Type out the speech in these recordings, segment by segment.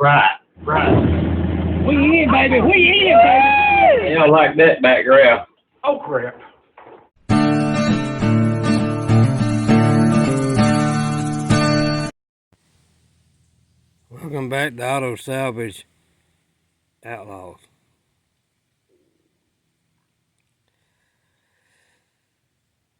Right, right. We in, baby. We in, baby. You don't like that background. Oh, crap. Welcome back to Auto Salvage Outlaws.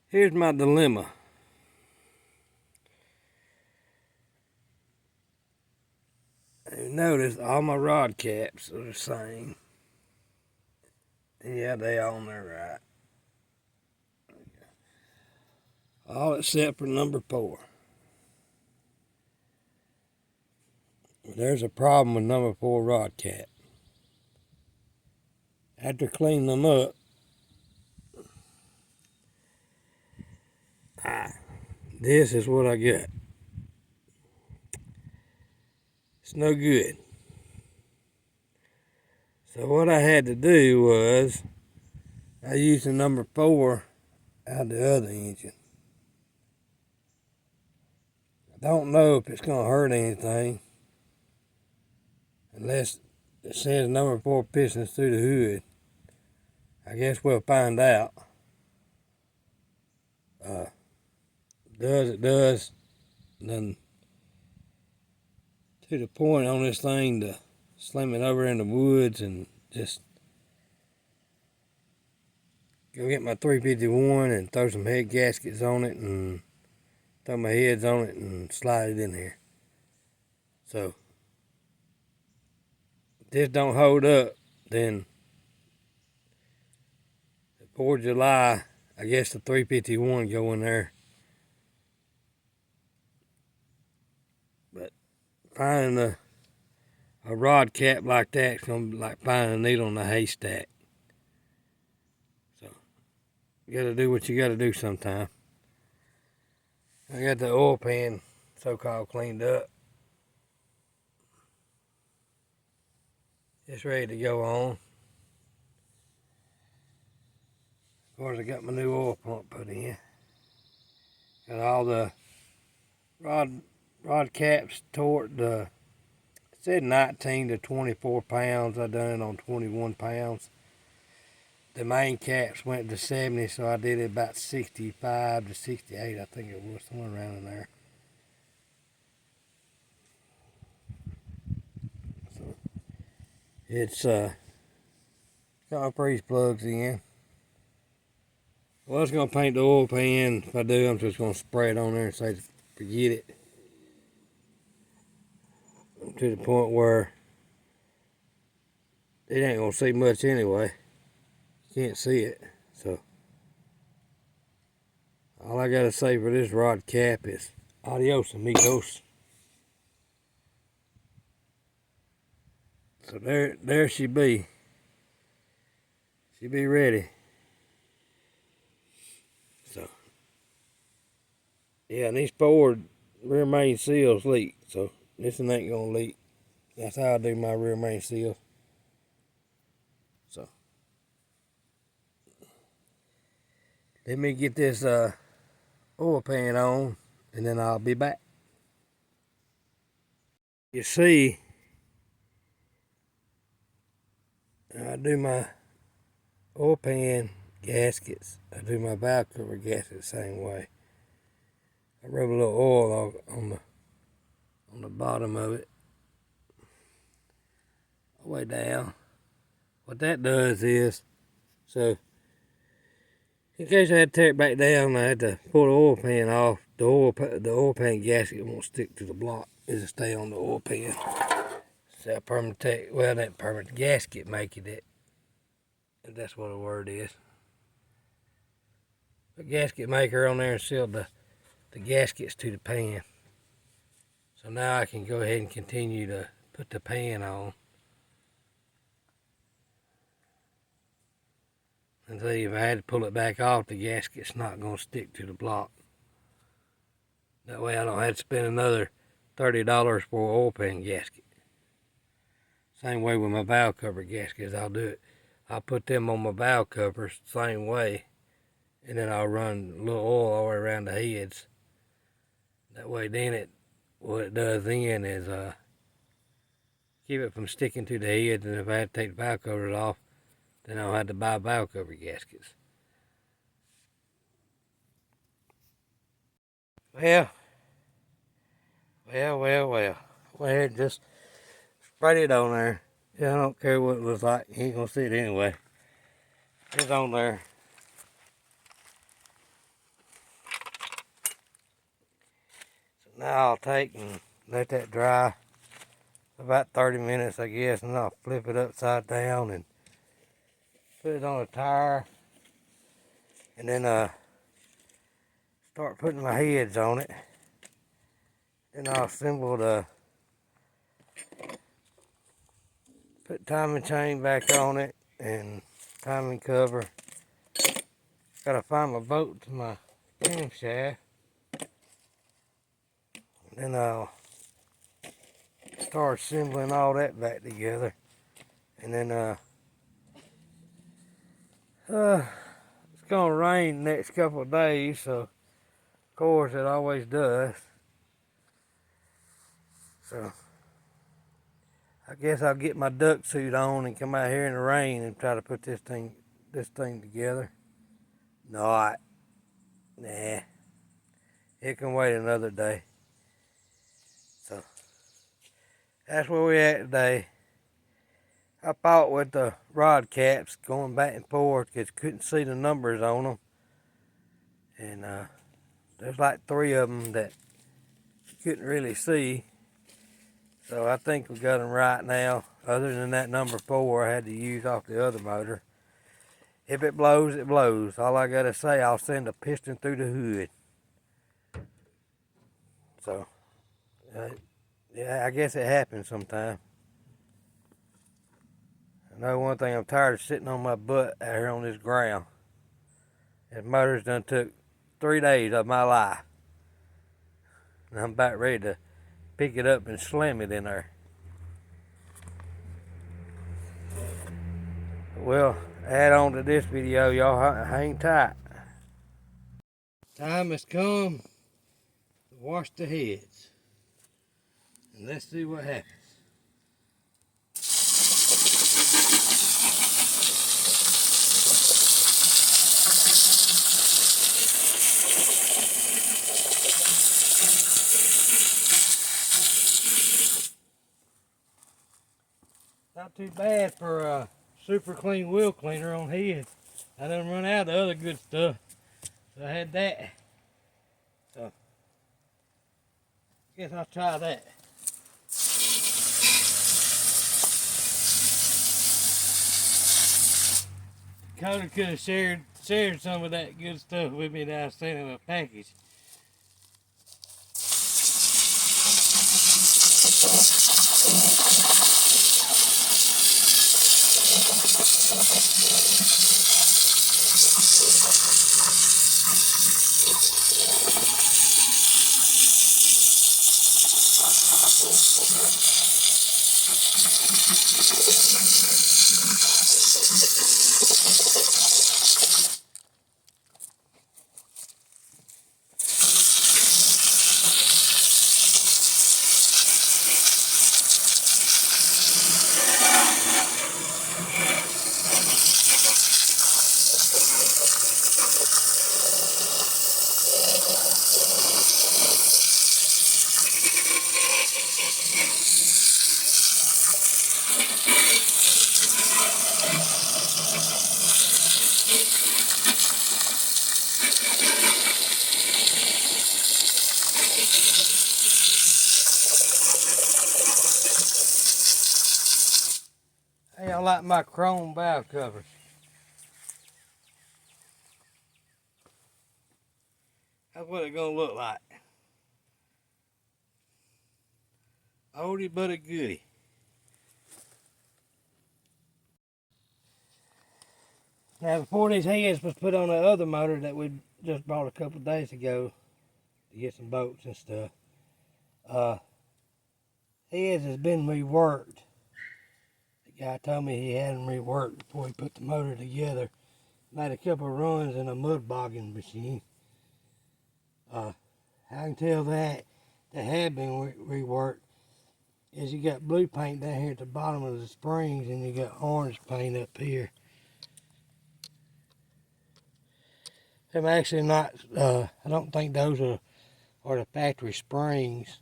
Here's my dilemma. You notice all my rod caps are the same. Yeah, they on there right. All except for number 4. There's a problem with number 4 rod cap. After cleaning them up, this is what I got. It's no good. So what I had to do was I used the number 4 out of the other engine. I don't know if it's going to hurt anything unless it sends number 4 pistons through the hood. I guess we'll find out. Does it does, then to the point on this thing to slam it over in the woods and just go get my 351 and throw some head gaskets on it and throw my heads on it and slide it in there. So if this don't hold up, then the 4th of July, I guess the 351 go in there. But finding a rod cap like that is going to be like finding a needle in a haystack. So you got to do what you got to do sometime. I got the oil pan so-called cleaned up. It's ready to go on. Of course, I got my new oil pump put in. Got all the rod caps torqued. It said 19 to 24 pounds. I done it on 21 pounds. The main caps went to 70, so I did it about 65 to 68. I think it was somewhere around in there. So it's got my freeze plugs in. Well, I was gonna paint the oil pan. If I do, I'm just gonna spray it on there and say forget it. To the point where it ain't gonna see much anyway. You can't see it. So all I gotta say for this rod cap is adios amigos. So there she be. She be ready. So yeah, and these forward rear main seals leak, so this one ain't gonna leak. That's how I do my rear main seal. So let me get this oil pan on and then I'll be back. You see, I do my oil pan gaskets. I do my valve cover gaskets the same way. I rub a little oil on the bottom of it, all the way down. What that does is, so in case I had to tear it back down, I had to pull the oil pan off. The oil pan gasket won't stick to the block. It'll stay on the oil pan. So permanent, well, that permanent gasket make it. If that's what the word is. A gasket maker on there and sealed the gaskets to the pan. So now I can go ahead and continue to put the pan on. And see, if I had to pull it back off, the gasket's not going to stick to the block. That way I don't have to spend another $30 for an oil pan gasket. Same way with my valve cover gaskets, I'll do it. I'll put them on my valve covers the same way. And then I'll run a little oil all the way around the heads. That way then what it does then is keep it from sticking to the head, and if I had to take the valve covers off, then I'll have to buy valve cover gaskets. Well, go ahead and just spread it on there. Yeah, I don't care what it looks like. You ain't gonna see it anyway. It's on there. So now I'll take and let that dry about 30 minutes, I guess, and I'll flip it upside down and put it on a tire, and then start putting my heads on it. Then I'll assemble the put timing chain back on it and timing cover. Gotta find my bolt to my camshaft. Then I'll start assembling all that back together. And then it's gonna rain the next couple of days, so of course it always does. So I guess I'll get my duck suit on and come out here in the rain and try to put this thing together. Nah, it can wait another day. So that's where we're at today. I fought with the rod caps going back and forth because couldn't see the numbers on them. And there's like 3 of them that you couldn't really see. So I think we got them right now. Other than that number 4 I had to use off the other motor. If it blows, it blows. All I gotta say, I'll send a piston through the hood. So, yeah, I guess it happens sometime. I know one thing, I'm tired of sitting on my butt out here on this ground. This motor's done took 3 days of my life. And I'm about ready to pick it up and slam it in there. Well, add on to this video, y'all hang tight. Time has come to wash the heads. And let's see what happens. Not too bad for a super clean wheel cleaner on heads. I done run out of the other good stuff, so I had that. So, guess I'll try that. Dakota could have shared some of that good stuff with me that I sent in a package. Hey, I like my chrome valve covers. That's what it's gonna look like. Oldie but a goodie. Now before these heads was put on the other motor that we just bought a couple of days ago to get some bolts and stuff, heads has been reworked. The guy told me he had them reworked before he put the motor together. Made a couple of runs in a mud bogging machine. I can tell that they have been reworked. is you got blue paint down here at the bottom of the springs, and you got orange paint up here. I'm actually not, I don't think those are the factory springs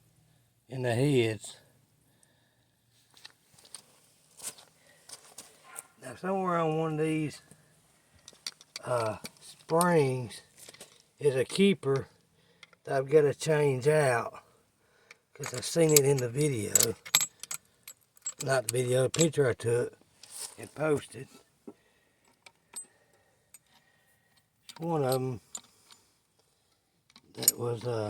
in the heads. Now somewhere on one of these springs is a keeper that I've got to change out, because I've seen it in the video. Not the video, the picture I took and posted. It's one of them that was, I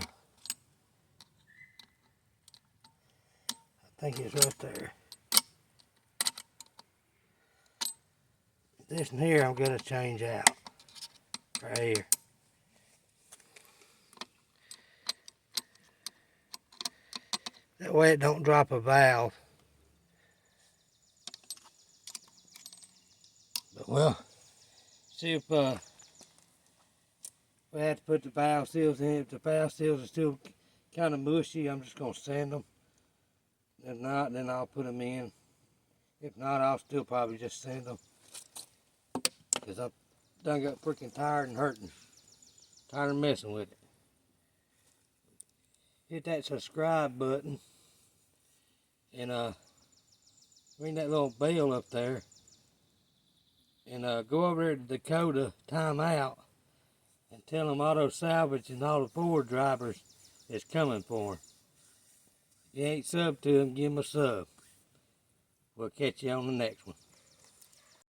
think it's right there. This one here I'm going to change out, right here. That way it don't drop a valve. But well, see if we have to put the valve seals in. If the valve seals are still kind of mushy, I'm just going to sand them. If not, then I'll put them in. If not, I'll still probably just sand them, because I've done got freaking tired and hurting. Tired of messing with it. Hit that subscribe button and ring that little bell up there, and go over there to Dakota Timeout and tell them Auto Salvage and all the Ford drivers is coming for them. If you ain't subbed to them, give them a sub. We'll catch you on the next one.